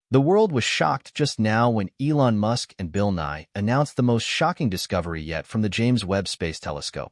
The world was shocked just now when Elon Musk and Bill Nye announced the most shocking discovery yet from the James Webb Space Telescope.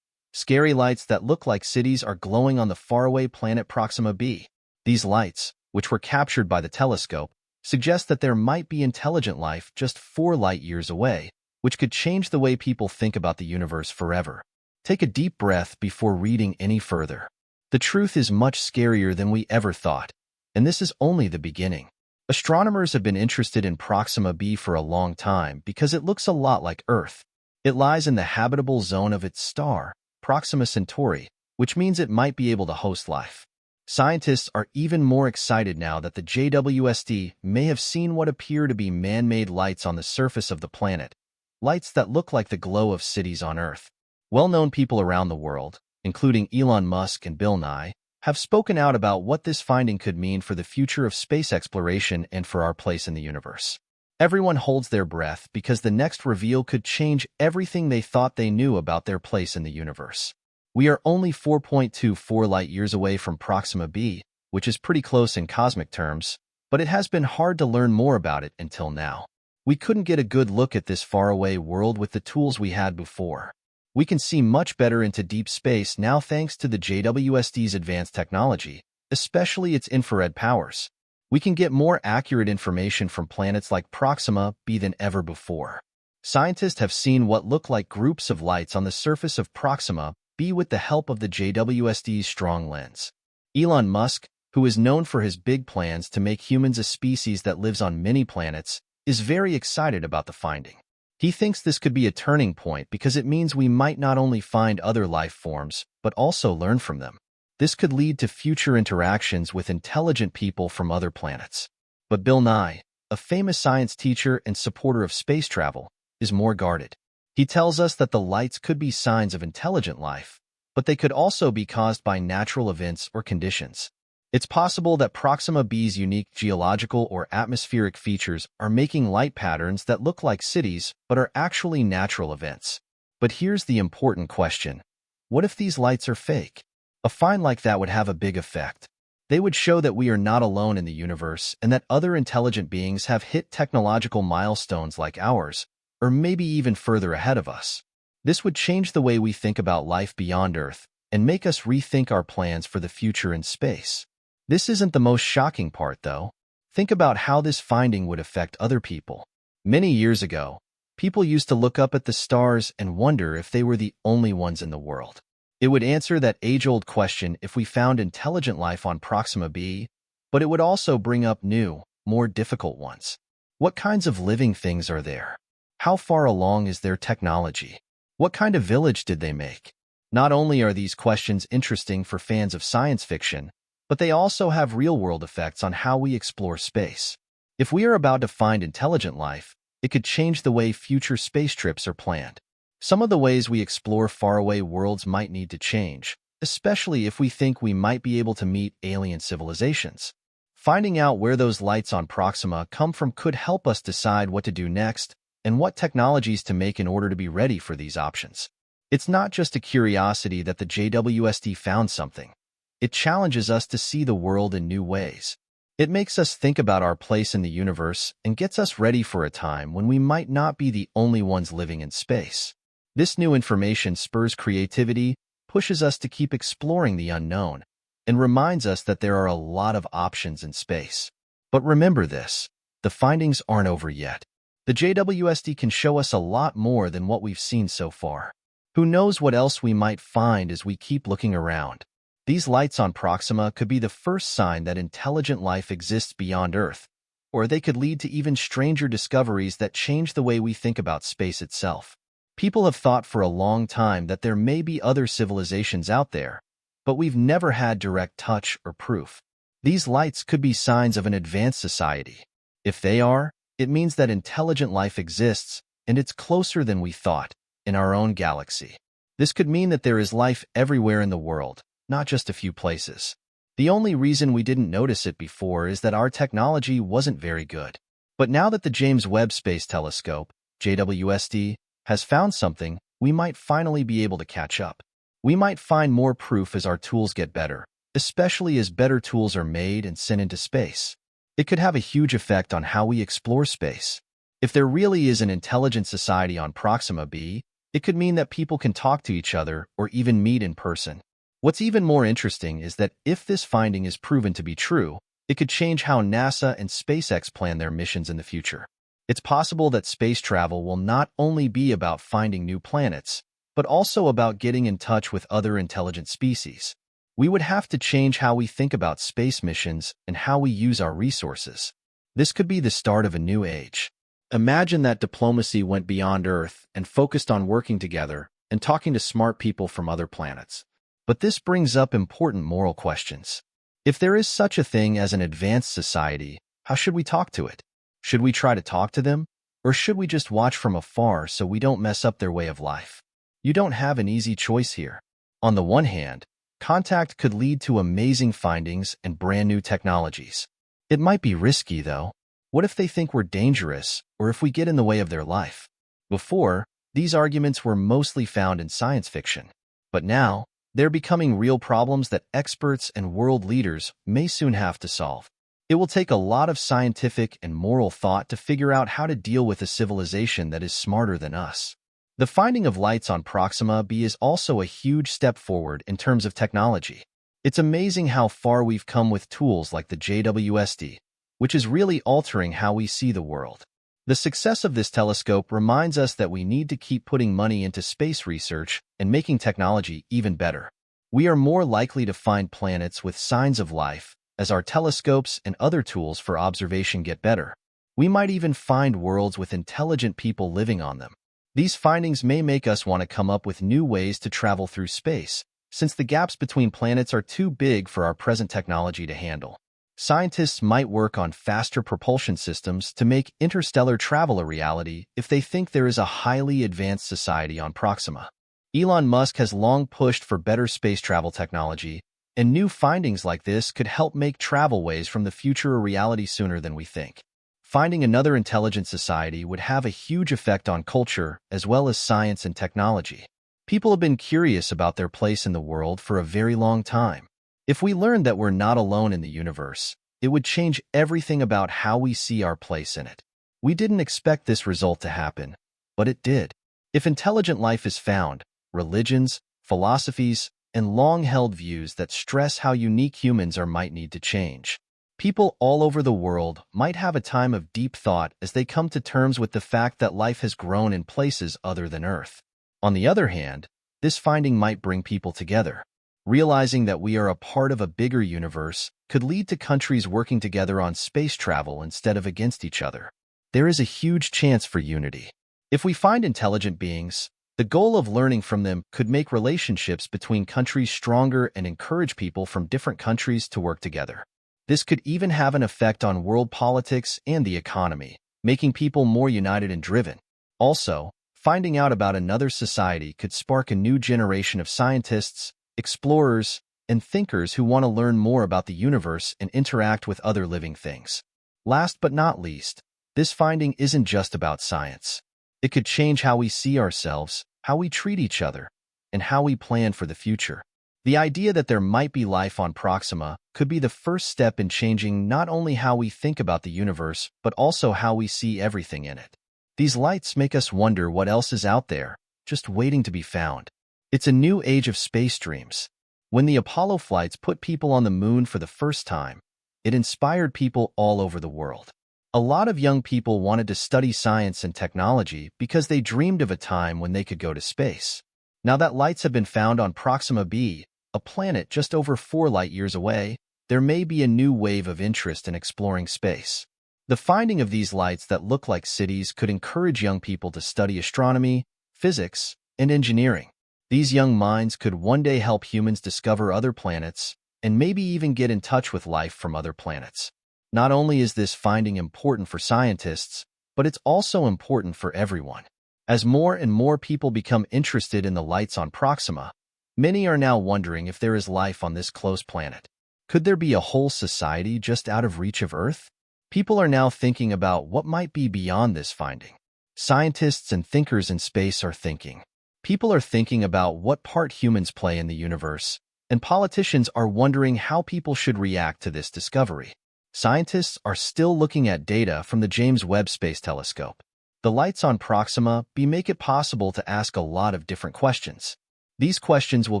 Scary lights that look like cities are glowing on the faraway planet Proxima B. These lights, which were captured by the telescope, suggest that there might be intelligent life just 4 light-years away, which could change the way people think about the universe forever. Take a deep breath before reading any further. The truth is much scarier than we ever thought, and this is only the beginning. Astronomers have been interested in Proxima B for a long time because it looks a lot like Earth. It lies in the habitable zone of its star, Proxima Centauri, which means it might be able to host life. Scientists are even more excited now that the JWST may have seen what appear to be man-made lights on the surface of the planet, lights that look like the glow of cities on Earth. Well-known people around the world, including Elon Musk and Bill Nye, have spoken out about what this finding could mean for the future of space exploration and for our place in the universe. Everyone holds their breath because the next reveal could change everything they thought they knew about their place in the universe. We are only 4.24 light-years away from Proxima B, which is pretty close in cosmic terms, but it has been hard to learn more about it until now. We couldn't get a good look at this faraway world with the tools we had before. We can see much better into deep space now thanks to the JWST's advanced technology, especially its infrared powers. We can get more accurate information from planets like Proxima B than ever before. Scientists have seen what look like groups of lights on the surface of Proxima B with the help of the JWST's strong lens. Elon Musk, who is known for his big plans to make humans a species that lives on many planets, is very excited about the finding. He thinks this could be a turning point because it means we might not only find other life forms, but also learn from them. This could lead to future interactions with intelligent people from other planets. But Bill Nye, a famous science teacher and supporter of space travel, is more guarded. He tells us that the lights could be signs of intelligent life, but they could also be caused by natural events or conditions. It's possible that Proxima B's unique geological or atmospheric features are making light patterns that look like cities but are actually natural events. But here's the important question. What if these lights are fake? A find like that would have a big effect. They would show that we are not alone in the universe and that other intelligent beings have hit technological milestones like ours, or maybe even further ahead of us. This would change the way we think about life beyond Earth and make us rethink our plans for the future in space. This isn't the most shocking part, though. Think about how this finding would affect other people. Many years ago, people used to look up at the stars and wonder if they were the only ones in the world. It would answer that age-old question if we found intelligent life on Proxima B, but it would also bring up new, more difficult ones. What kinds of living things are there? How far along is their technology? What kind of village did they make? Not only are these questions interesting for fans of science fiction, but they also have real-world effects on how we explore space. If we are about to find intelligent life, it could change the way future space trips are planned. Some of the ways we explore faraway worlds might need to change, especially if we think we might be able to meet alien civilizations. Finding out where those lights on Proxima come from could help us decide what to do next and what technologies to make in order to be ready for these options. It's not just a curiosity that the JWST found something. It challenges us to see the world in new ways. It makes us think about our place in the universe and gets us ready for a time when we might not be the only ones living in space. This new information spurs creativity, pushes us to keep exploring the unknown, and reminds us that there are a lot of options in space. But remember this, the findings aren't over yet. The JWST can show us a lot more than what we've seen so far. Who knows what else we might find as we keep looking around? These lights on Proxima could be the first sign that intelligent life exists beyond Earth, or they could lead to even stranger discoveries that change the way we think about space itself. People have thought for a long time that there may be other civilizations out there, but we've never had direct touch or proof. These lights could be signs of an advanced society. If they are, it means that intelligent life exists, and it's closer than we thought, in our own galaxy. This could mean that there is life everywhere in the world, not just a few places. The only reason we didn't notice it before is that our technology wasn't very good. But now that the James Webb Space Telescope, JWST, has found something, we might finally be able to catch up. We might find more proof as our tools get better, especially as better tools are made and sent into space. It could have a huge effect on how we explore space. If there really is an intelligent society on Proxima B, it could mean that people can talk to each other or even meet in person. What's even more interesting is that if this finding is proven to be true, it could change how NASA and SpaceX plan their missions in the future. It's possible that space travel will not only be about finding new planets, but also about getting in touch with other intelligent species. We would have to change how we think about space missions and how we use our resources. This could be the start of a new age. Imagine that diplomacy went beyond Earth and focused on working together and talking to smart people from other planets. But this brings up important moral questions. If there is such a thing as an advanced society, how should we talk to it? Should we try to talk to them? Or should we just watch from afar so we don't mess up their way of life? You don't have an easy choice here. On the one hand, contact could lead to amazing findings and brand new technologies. It might be risky, though. What if they think we're dangerous, or if we get in the way of their life? Before, these arguments were mostly found in science fiction. But now, they're becoming real problems that experts and world leaders may soon have to solve. It will take a lot of scientific and moral thought to figure out how to deal with a civilization that is smarter than us. The finding of lights on Proxima B is also a huge step forward in terms of technology. It's amazing how far we've come with tools like the JWST, which is really altering how we see the world. The success of this telescope reminds us that we need to keep putting money into space research and making technology even better. We are more likely to find planets with signs of life as our telescopes and other tools for observation get better. We might even find worlds with intelligent people living on them. These findings may make us want to come up with new ways to travel through space, since the gaps between planets are too big for our present technology to handle. Scientists might work on faster propulsion systems to make interstellar travel a reality if they think there is a highly advanced society on Proxima. Elon Musk has long pushed for better space travel technology, and new findings like this could help make travelways from the future a reality sooner than we think. Finding another intelligent society would have a huge effect on culture as well as science and technology. People have been curious about their place in the world for a very long time. If we learned that we're not alone in the universe, it would change everything about how we see our place in it. We didn't expect this result to happen, but it did. If intelligent life is found, religions, philosophies, and long-held views that stress how unique humans are might need to change. People all over the world might have a time of deep thought as they come to terms with the fact that life has grown in places other than Earth. On the other hand, this finding might bring people together. Realizing that we are a part of a bigger universe could lead to countries working together on space travel instead of against each other. There is a huge chance for unity. If we find intelligent beings, the goal of learning from them could make relationships between countries stronger and encourage people from different countries to work together. This could even have an effect on world politics and the economy, making people more united and driven. Also, finding out about another society could spark a new generation of scientists, explorers, and thinkers who want to learn more about the universe and interact with other living things. Last but not least, this finding isn't just about science. It could change how we see ourselves, how we treat each other, and how we plan for the future. The idea that there might be life on Proxima could be the first step in changing not only how we think about the universe, but also how we see everything in it. These lights make us wonder what else is out there, just waiting to be found. It's a new age of space dreams. When the Apollo flights put people on the moon for the first time, it inspired people all over the world. A lot of young people wanted to study science and technology because they dreamed of a time when they could go to space. Now that lights have been found on Proxima B, a planet just over 4 light-years away, there may be a new wave of interest in exploring space. The finding of these lights that look like cities could encourage young people to study astronomy, physics, and engineering. These young minds could one day help humans discover other planets and maybe even get in touch with life from other planets. Not only is this finding important for scientists, but it's also important for everyone. As more and more people become interested in the lights on Proxima, many are now wondering if there is life on this close planet. Could there be a whole society just out of reach of Earth? People are now thinking about what might be beyond this finding. Scientists and thinkers in space are thinking. People are thinking about what part humans play in the universe, and politicians are wondering how people should react to this discovery. Scientists are still looking at data from the James Webb Space Telescope. The lights on Proxima B make it possible to ask a lot of different questions. These questions will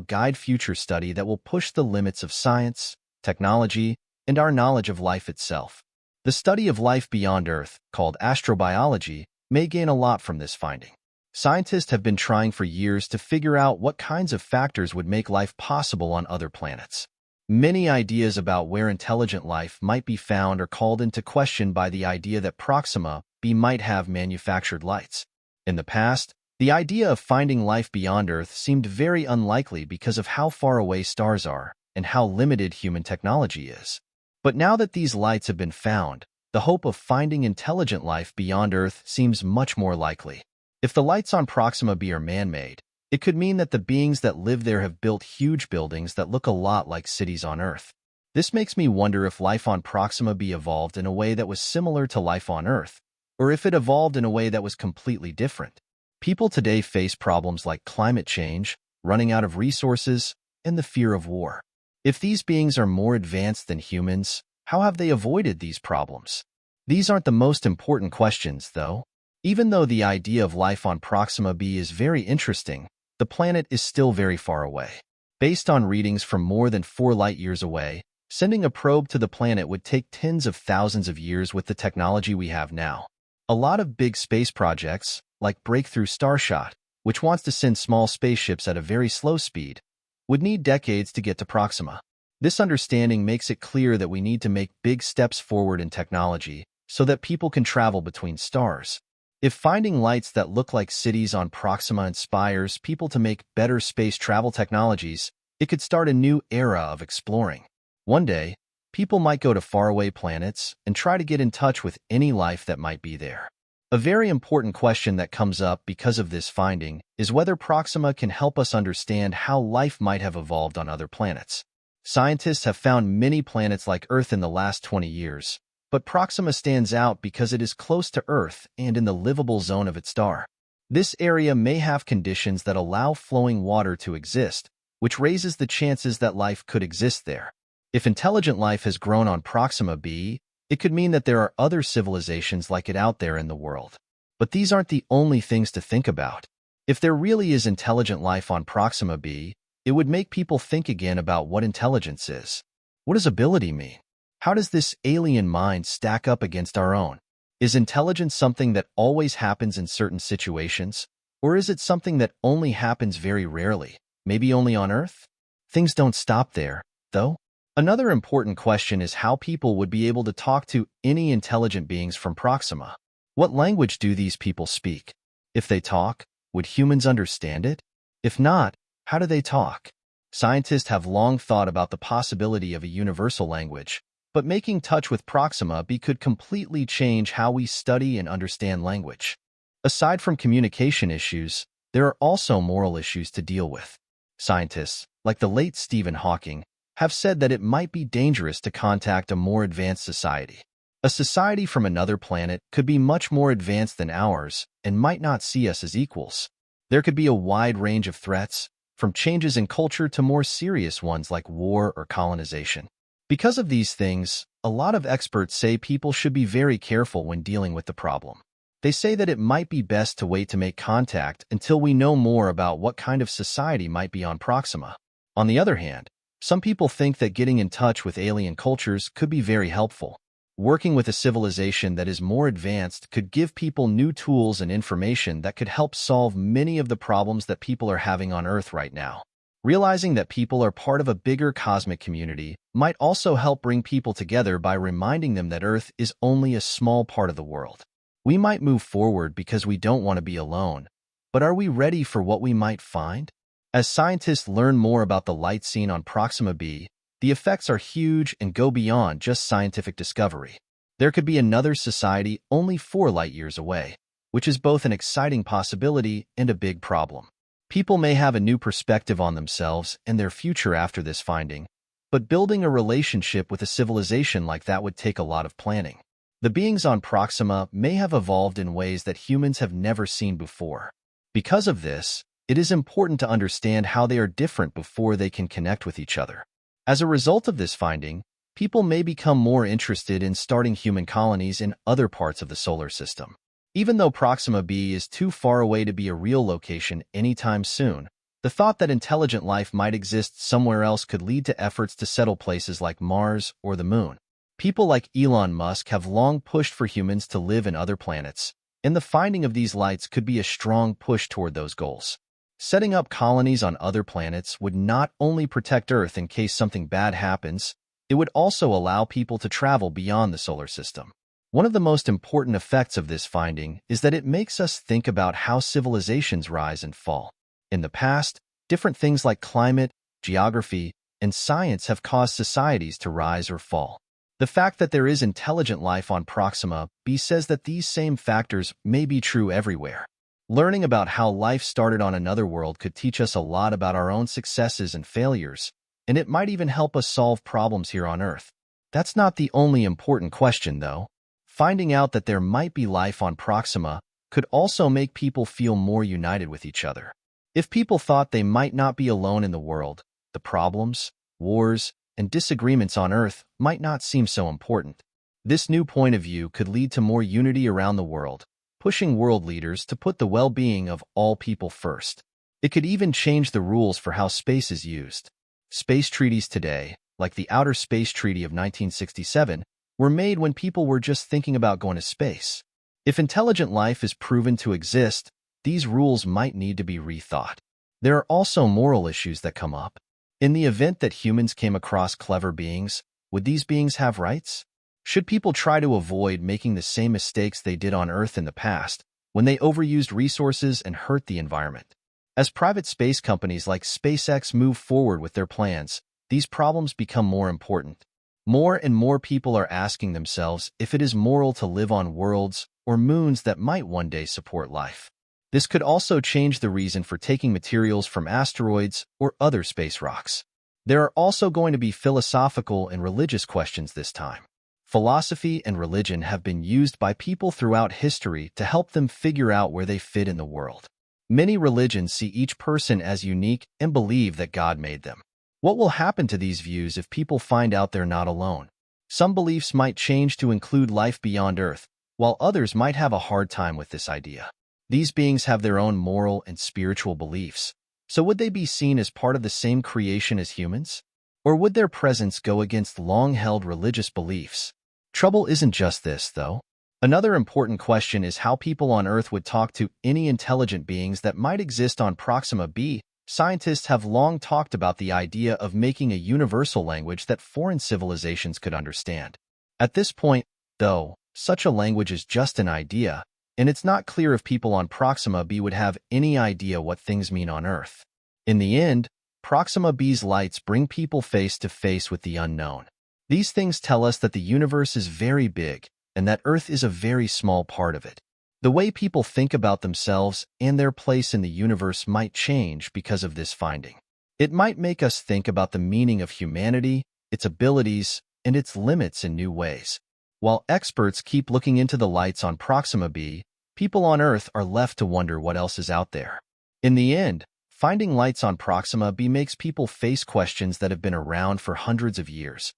guide future study that will push the limits of science, technology, and our knowledge of life itself. The study of life beyond Earth, called astrobiology, may gain a lot from this finding. Scientists have been trying for years to figure out what kinds of factors would make life possible on other planets. Many ideas about where intelligent life might be found are called into question by the idea that Proxima B might have manufactured lights. In the past, the idea of finding life beyond Earth seemed very unlikely because of how far away stars are and how limited human technology is. But now that these lights have been found, the hope of finding intelligent life beyond Earth seems much more likely. If the lights on Proxima B are man-made, it could mean that the beings that live there have built huge buildings that look a lot like cities on Earth. This makes me wonder if life on Proxima B evolved in a way that was similar to life on Earth, or if it evolved in a way that was completely different. People today face problems like climate change, running out of resources, and the fear of war. If these beings are more advanced than humans, how have they avoided these problems? These aren't the most important questions, though. Even though the idea of life on Proxima B is very interesting, the planet is still very far away. Based on readings from more than 4 light-years away, sending a probe to the planet would take tens of thousands of years with the technology we have now. A lot of big space projects, like Breakthrough Starshot, which wants to send small spaceships at a very slow speed, would need decades to get to Proxima. This understanding makes it clear that we need to make big steps forward in technology so that people can travel between stars. If finding lights that look like cities on Proxima inspires people to make better space travel technologies, it could start a new era of exploring. One day, people might go to faraway planets and try to get in touch with any life that might be there. A very important question that comes up because of this finding is whether Proxima can help us understand how life might have evolved on other planets. Scientists have found many planets like Earth in the last 20 years, but Proxima stands out because it is close to Earth and in the livable zone of its star. This area may have conditions that allow flowing water to exist, which raises the chances that life could exist there. If intelligent life has grown on Proxima B, it could mean that there are other civilizations like it out there in the world. But these aren't the only things to think about. If there really is intelligent life on Proxima B, it would make people think again about what intelligence is. What does ability mean? How does this alien mind stack up against our own? Is intelligence something that always happens in certain situations? Or is it something that only happens very rarely, maybe only on Earth? Things don't stop there, though. Another important question is how people would be able to talk to any intelligent beings from Proxima. What language do these people speak? If they talk, would humans understand it? If not, how do they talk? Scientists have long thought about the possibility of a universal language, but making touch with Proxima B could completely change how we study and understand language. Aside from communication issues, there are also moral issues to deal with. Scientists, like the late Stephen Hawking, have said that it might be dangerous to contact a more advanced society. A society from another planet could be much more advanced than ours and might not see us as equals. There could be a wide range of threats, from changes in culture to more serious ones like war or colonization. Because of these things, a lot of experts say people should be very careful when dealing with the problem. They say that it might be best to wait to make contact until we know more about what kind of society might be on Proxima. On the other hand, some people think that getting in touch with alien cultures could be very helpful. Working with a civilization that is more advanced could give people new tools and information that could help solve many of the problems that people are having on Earth right now. Realizing that people are part of a bigger cosmic community might also help bring people together by reminding them that Earth is only a small part of the world. We might move forward because we don't want to be alone, but are we ready for what we might find? As scientists learn more about the light seen on Proxima B, the effects are huge and go beyond just scientific discovery. There could be another society only 4 light-years away, which is both an exciting possibility and a big problem. People may have a new perspective on themselves and their future after this finding, but building a relationship with a civilization like that would take a lot of planning. The beings on Proxima may have evolved in ways that humans have never seen before. Because of this, it is important to understand how they are different before they can connect with each other. As a result of this finding, people may become more interested in starting human colonies in other parts of the solar system. Even though Proxima B is too far away to be a real location anytime soon, the thought that intelligent life might exist somewhere else could lead to efforts to settle places like Mars or the Moon. People like Elon Musk have long pushed for humans to live in other planets, and the finding of these lights could be a strong push toward those goals. Setting up colonies on other planets would not only protect Earth in case something bad happens, it would also allow people to travel beyond the solar system. One of the most important effects of this finding is that it makes us think about how civilizations rise and fall. In the past, different things like climate, geography, and science have caused societies to rise or fall. The fact that there is intelligent life on Proxima B says that these same factors may be true everywhere. Learning about how life started on another world could teach us a lot about our own successes and failures, and it might even help us solve problems here on Earth. That's not the only important question, though. Finding out that there might be life on Proxima could also make people feel more united with each other. If people thought they might not be alone in the world, the problems, wars, and disagreements on Earth might not seem so important. This new point of view could lead to more unity around the world, pushing world leaders to put the well-being of all people first. It could even change the rules for how space is used. Space treaties today, like the Outer Space Treaty of 1967, were made when people were just thinking about going to space. If intelligent life is proven to exist, these rules might need to be rethought. There are also moral issues that come up. In the event that humans came across clever beings, would these beings have rights? Should people try to avoid making the same mistakes they did on Earth in the past, when they overused resources and hurt the environment? As private space companies like SpaceX move forward with their plans, these problems become more important. More and more people are asking themselves if it is moral to live on worlds or moons that might one day support life. This could also change the reason for taking materials from asteroids or other space rocks. There are also going to be philosophical and religious questions this time. Philosophy and religion have been used by people throughout history to help them figure out where they fit in the world. Many religions see each person as unique and believe that God made them. What will happen to these views if people find out they're not alone? Some beliefs might change to include life beyond Earth, while others might have a hard time with this idea. These beings have their own moral and spiritual beliefs, so would they be seen as part of the same creation as humans? Or would their presence go against long-held religious beliefs? Trouble isn't just this, though. Another important question is how people on Earth would talk to any intelligent beings that might exist on Proxima B. Scientists have long talked about the idea of making a universal language that foreign civilizations could understand. At this point, though, such a language is just an idea, and it's not clear if people on Proxima B would have any idea what things mean on Earth. In the end, Proxima B's lights bring people face to face with the unknown. These things tell us that the universe is very big, and that Earth is a very small part of it. The way people think about themselves and their place in the universe might change because of this finding. It might make us think about the meaning of humanity, its abilities, and its limits in new ways. While experts keep looking into the lights on Proxima B, people on Earth are left to wonder what else is out there. In the end, finding lights on Proxima B makes people face questions that have been around for hundreds of years.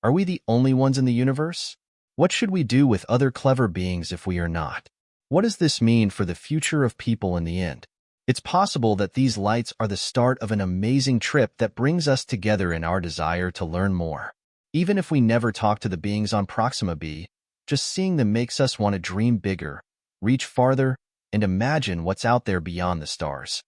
Are we the only ones in the universe? What should we do with other clever beings if we are not? What does this mean for the future of people in the end? It's possible that these lights are the start of an amazing trip that brings us together in our desire to learn more. Even if we never talk to the beings on Proxima B, just seeing them makes us want to dream bigger, reach farther, and imagine what's out there beyond the stars.